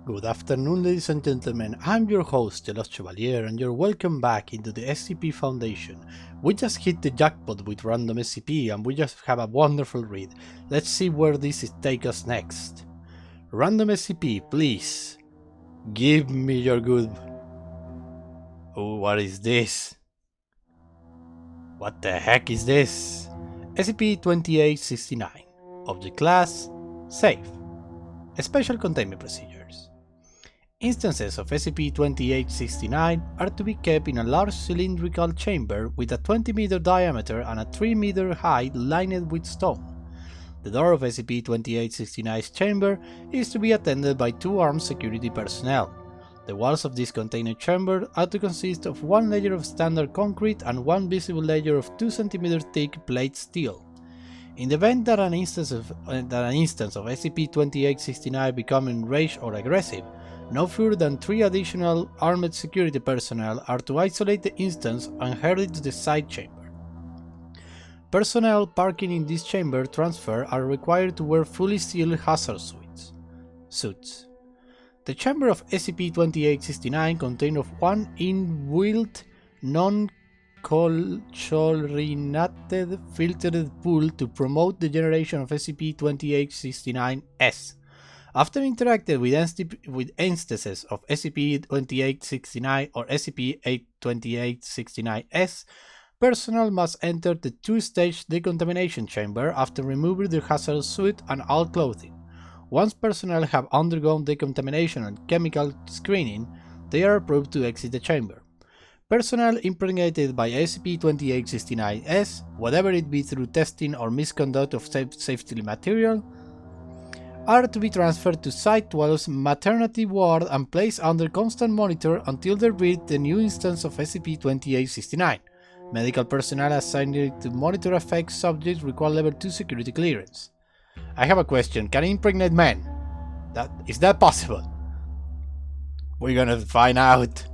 Good afternoon, ladies and gentlemen. I'm your host, The Lost Chevalier, and you're welcome back into the SCP Foundation. We just hit the jackpot with random SCP, and we just have a wonderful read. Let's see where this takes us next. Random SCP, please. Give me your good... Oh, what is this? What the heck is this? SCP-2869. Object Class: Safe. Special Containment Procedures. Instances of SCP-2869 are to be kept in a large cylindrical chamber with a 20-meter diameter and a 3-meter height lined with stone. The door of SCP-2869's chamber is to be attended by 2 armed security personnel. The walls of this contained chamber are to consist of 1 layer of standard concrete and 1 visible layer of 2 cm thick plate steel. In the event that an instance of SCP-2869 becomes enraged or aggressive, no fewer than 3 additional armed security personnel are to isolate the instance and herd it to the side chamber. Personnel parking in this chamber transfer are required to wear fully sealed hazard suits. The chamber of SCP-2869 contains 1 inbuilt non-chlorinated filtered pool to promote the generation of SCP-2869-S. After interacting with instances of SCP-2869 or SCP-2869-S, personnel must enter the 2-stage decontamination chamber after removing their hazardous suit and all clothing. Once personnel have undergone decontamination and chemical screening, they are approved to exit the chamber. Personnel impregnated by SCP-2869-S, whether it be through testing or misconduct of safety material, are to be transferred to Site-12's maternity ward and placed under constant monitor until they reach the new instance of SCP-2869. Medical personnel assigned to monitor affected subjects require Level 2 security clearance. I have a question. Can I impregnate men? Is that possible? We're gonna find out.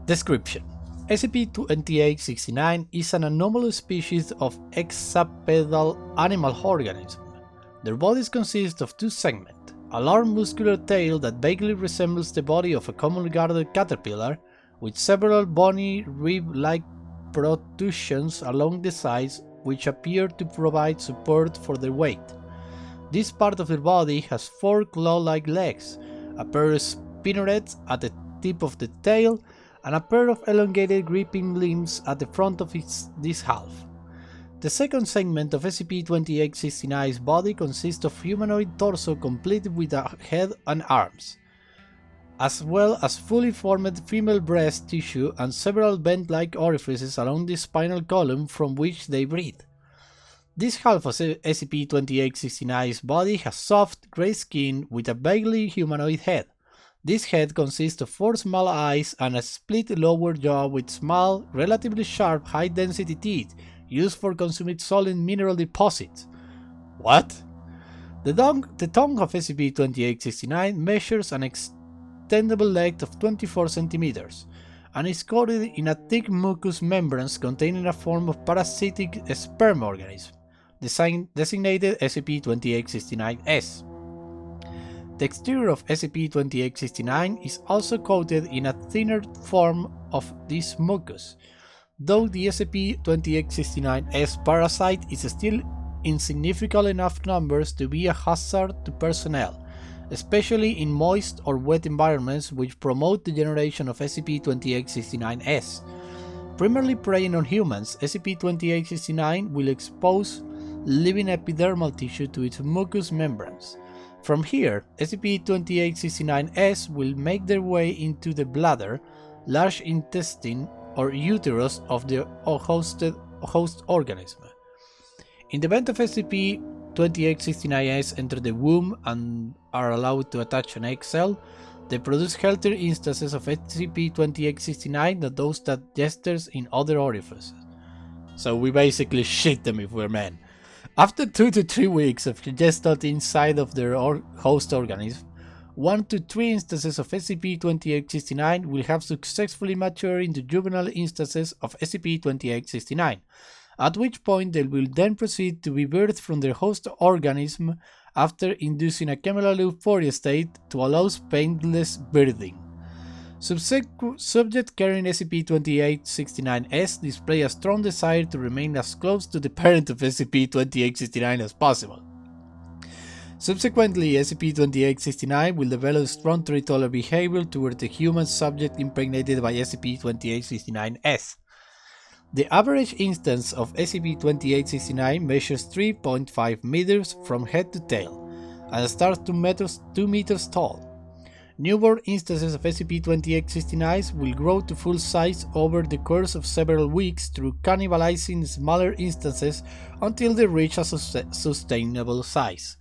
Description: SCP-2869 is an anomalous species of hexapedal animal organism. Their bodies consist of 2 segments, a large muscular tail that vaguely resembles the body of a commonly guarded caterpillar, with several bony rib-like protrusions along the sides which appear to provide support for their weight. This part of their body has 4 claw-like legs, a pair of spinnerets at the tip of the tail, and a pair of elongated gripping limbs at the front of this half. The second segment of SCP-2869's body consists of humanoid torso complete with a head and arms, as well as fully formed female breast tissue and several vent-like orifices along the spinal column from which they breathe. This half of SCP-2869's body has soft, grey skin with a vaguely humanoid head. This head consists of 4 small eyes and a split lower jaw with small, relatively sharp, high-density teeth used for consuming solid mineral deposits. What? The tongue of SCP-2869 measures an extendable length of 24 cm and is coated in a thick mucous membrane containing a form of parasitic sperm organism, designated SCP-2869-S. The exterior of SCP-2869 is also coated in a thinner form of this mucus, though the SCP-2869-S parasite is still in significant enough numbers to be a hazard to personnel, especially in moist or wet environments which promote the generation of SCP-2869-S. Primarily preying on humans, SCP-2869 will expose living epidermal tissue to its mucous membranes. From here, SCP-2869-S will make their way into the bladder, large intestine, or uterus of the host organism. In the event of SCP-2869-S enter the womb and are allowed to attach an egg cell, they produce healthier instances of SCP-2869 than those that gesters in other orifices. So we basically shit them if we're men. After 2 to 3 weeks of gestation inside of their host organism, 1 to 3 instances of SCP-2869 will have successfully matured into juvenile instances of SCP-2869, at which point they will then proceed to be birthed from their host organism after inducing a chemical euphoria state to allow painless breathing. Subject carrying SCP-2869-S display a strong desire to remain as close to the parent of SCP-2869 as possible. Subsequently, SCP-2869 will develop strong territorial behavior toward the human subject impregnated by SCP-2869-S. The average instance of SCP-2869 measures 3.5 meters from head to tail, and starts 2 meters tall. Newborn instances of SCP-2869 will grow to full size over the course of several weeks through cannibalizing smaller instances until they reach a sustainable size,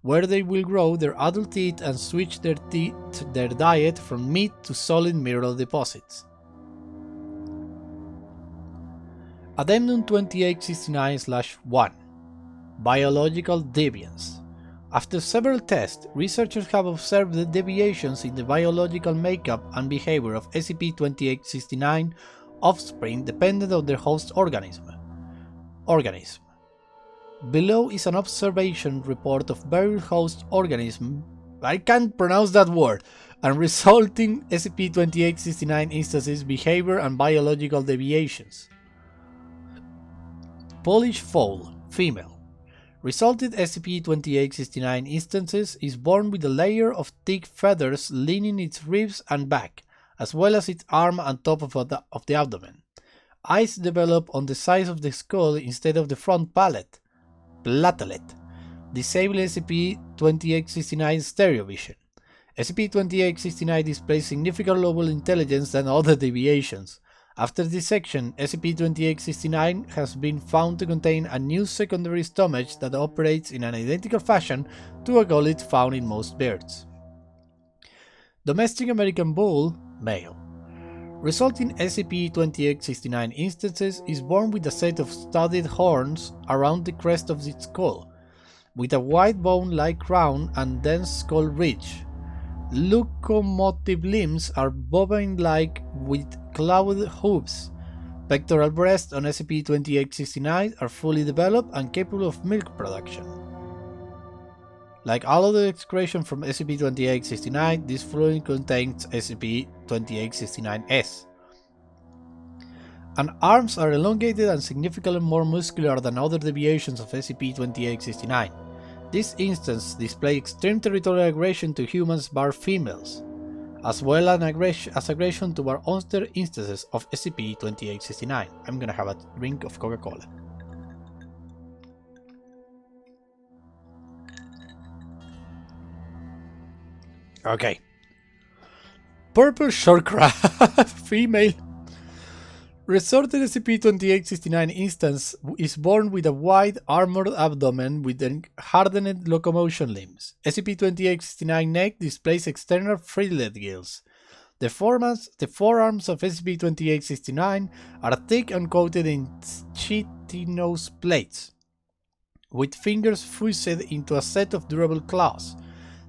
where they will grow their adult teeth and switch their diet from meat to solid mineral deposits. Addendum 2869-1 Biological Deviance. After several tests, researchers have observed the deviations in the biological makeup and behavior of SCP-2869 offspring dependent on their host organism. Below is an observation report of various host organisms, I can't pronounce that word, and resulting SCP-2869 instances, behavior and biological deviations. Polish fowl, female. Resulted SCP-2869 instances is born with a layer of thick feathers lining its ribs and back, as well as its arm and top of the abdomen. Eyes develop on the sides of the skull instead of the front platelet, disabling SCP-2869 stereo vision. SCP-2869 displays significant lower intelligence than other deviations. After dissection, SCP-2869 has been found to contain a new secondary stomach that operates in an identical fashion to a gullet found in most birds. Domestic American Bull, male. Resulting SCP-2869 instances is born with a set of studded horns around the crest of its skull, with a wide bone-like crown and dense skull ridge. Locomotive limbs are bovine-like with clawed hooves. Pectoral breasts on SCP-2869 are fully developed and capable of milk production. Like all of the excretion from SCP-2869, this fluid contains SCP-2869-S. And arms are elongated and significantly more muscular than other deviations of SCP-2869. This instance displays extreme territorial aggression to humans bar females, as well as aggression toward other instances of SCP-2869. I'm gonna have a drink of Coca-Cola. Okay. Purple short crab, female. Resorted SCP-2869 instance is born with a wide armored abdomen with hardened locomotion limbs. SCP-2869 neck displays external frilet gills. The forearms of SCP-2869 are thick and coated in chitinous plates, with fingers fused into a set of durable claws.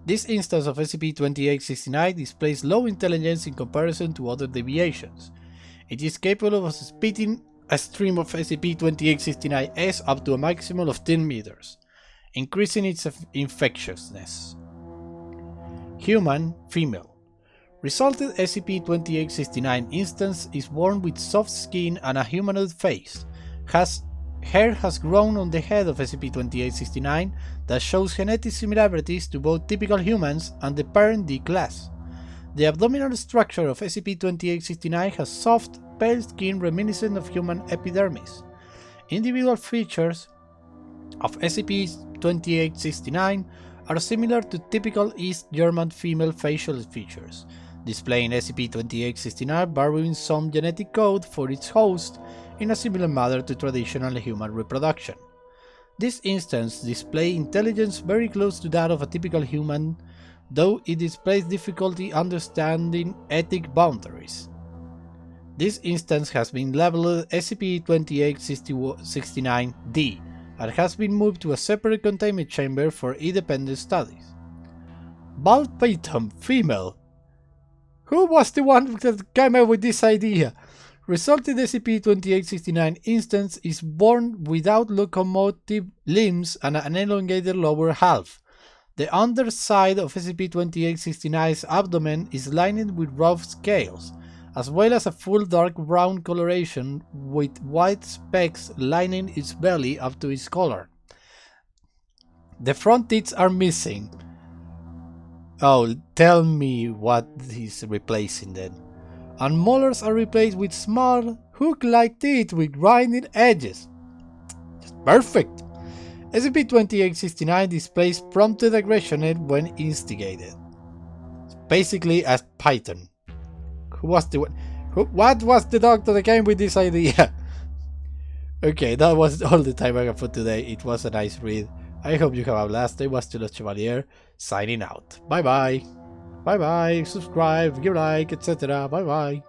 This instance of SCP-2869 displays low intelligence in comparison to other deviations. It is capable of spitting a stream of SCP-2869-S up to a maximum of 10 meters, increasing its infectiousness. Human, female. Resulted SCP-2869 instance is born with soft skin and a humanoid face. Hair has grown on the head of SCP-2869 that shows genetic similarities to both typical humans and the parent D class. The abdominal structure of SCP-2869 has soft, pale skin reminiscent of human epidermis. Individual features of SCP-2869 are similar to typical East German female facial features, displaying SCP-2869 borrowing some genetic code for its host in a similar manner to traditional human reproduction. This instance displays intelligence very close to that of a typical human, though it displays difficulty understanding ethic boundaries. This instance has been labeled SCP-2869-D and has been moved to a separate containment chamber for independent studies. Bald Python, female. Who was the one that came up with this idea? Resulted SCP-2869 instance is born without locomotive limbs and an elongated lower half. The underside of SCP-2869's abdomen is lined with rough scales, as well as a full dark brown coloration with white specks lining its belly up to its collar. The front teeth are missing. Oh, tell me what is replacing them. And molars are replaced with small, hook-like teeth with grinding edges. Perfect! SCP-2869 displays prompted aggression when instigated. It's basically a python. What was the doctor that came with this idea? Okay, that was all the time I got for today. It was a nice read. I hope you have a blast. I was Tulos Chevalier, signing out. Bye bye. Bye bye. Subscribe, give a like, etc. Bye bye.